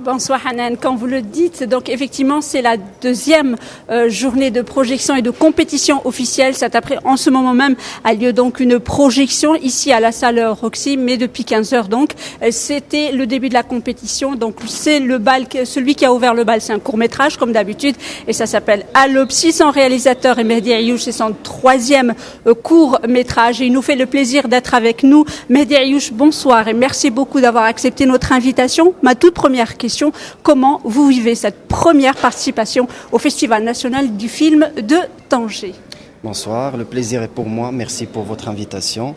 Bonsoir Hanan, quand vous le dites, donc effectivement c'est la deuxième journée de projection et de compétition officielle. En ce moment même a lieu donc une projection ici à la salle Roxy, mais depuis 15 heures donc. C'était le début de la compétition, donc c'est le bal, celui qui a ouvert le bal, c'est un court-métrage comme d'habitude et ça s'appelle Alopsi. Son réalisateur est Mehdi Ayouch, c'est son troisième court-métrage et il nous fait le plaisir d'être avec nous. Mehdi Ayouch, bonsoir et merci beaucoup d'avoir accepté notre invitation. Ma toute première question, comment vous vivez cette première participation au Festival national du film de Tanger? Bonsoir, le plaisir est pour moi, merci pour votre invitation.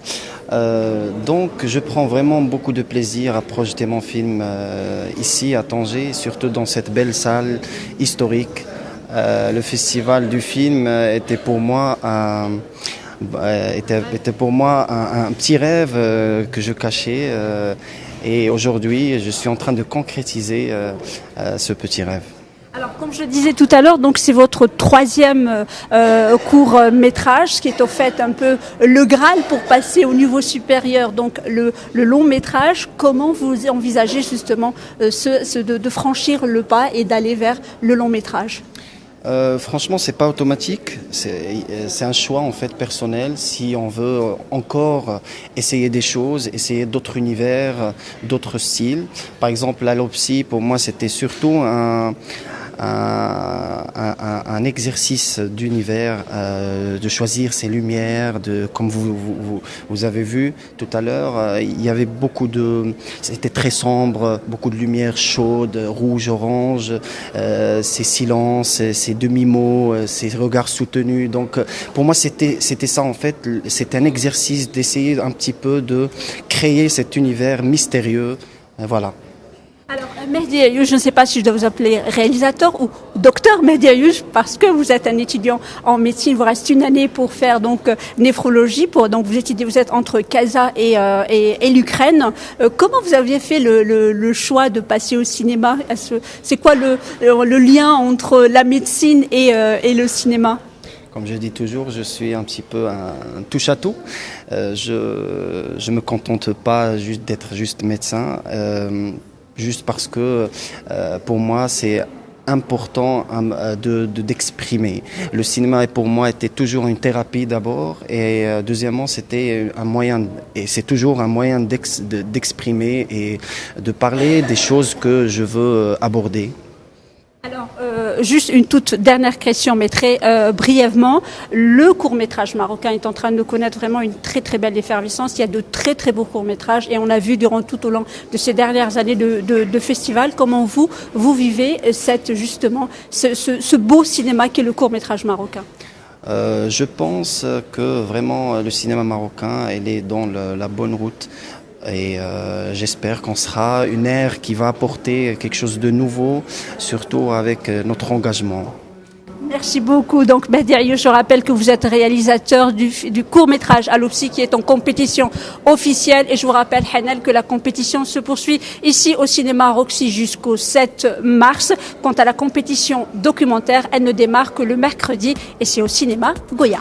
Donc je prends vraiment beaucoup de plaisir à projeter mon film ici à Tanger, surtout dans cette belle salle historique. Le festival du film était pour moi un petit rêve que je cachais et aujourd'hui je suis en train de concrétiser ce petit rêve. Alors, comme je disais tout à l'heure, donc c'est votre troisième court métrage, ce qui est au fait un peu le Graal pour passer au niveau supérieur, donc le long métrage. Comment vous envisagez justement de franchir le pas et d'aller vers le long métrage? Franchement, c'est pas automatique. C'est un choix en fait personnel. Si on veut encore essayer des choses, essayer d'autres univers, d'autres styles. Par exemple, l'Alopsi, pour moi, c'était surtout un exercice d'univers, de choisir ses lumières, comme vous avez vu tout à l'heure, il y avait c'était très sombre, beaucoup de lumière chaude, rouge, orange, ces silences, ces demi-mots, ces regards soutenus. Donc pour moi c'était ça en fait, c'est un exercice d'essayer un petit peu de créer cet univers mystérieux, voilà. Alors, Mehdi Ayouch, je ne sais pas si je dois vous appeler réalisateur ou docteur Mehdi Ayouch, parce que vous êtes un étudiant en médecine, il vous reste une année pour faire donc néphrologie, donc vous êtes entre Casa et l'Ukraine. Comment vous aviez fait le choix de passer au cinéma? C'est quoi le lien entre la médecine et le cinéma? Comme je dis toujours, je suis un petit peu un touche-à-tout. Je me contente pas d'être juste médecin. Juste parce que pour moi c'est important d'exprimer. Le cinéma pour moi était toujours une thérapie d'abord et deuxièmement c'était un moyen, et c'est toujours un moyen d'exprimer et de parler des choses que je veux aborder. Alors, juste une toute dernière question, mais très brièvement. Le court-métrage marocain est en train de connaître vraiment une très très belle effervescence. Il y a de très très beaux courts-métrages et on a vu tout au long de ces dernières années de festival comment vous vivez ce beau cinéma qu'est le court-métrage marocain. Je pense que vraiment le cinéma marocain il est dans la bonne route. Et j'espère qu'on sera une ère qui va apporter quelque chose de nouveau, surtout avec notre engagement. Merci beaucoup. Donc, Mehdi Ayouch, je rappelle que vous êtes réalisateur du court-métrage Alopsi qui est en compétition officielle. Et je vous rappelle, Hanan, que la compétition se poursuit ici au cinéma Roxy jusqu'au 7 mars. Quant à la compétition documentaire, elle ne démarre que le mercredi et c'est au cinéma Goya.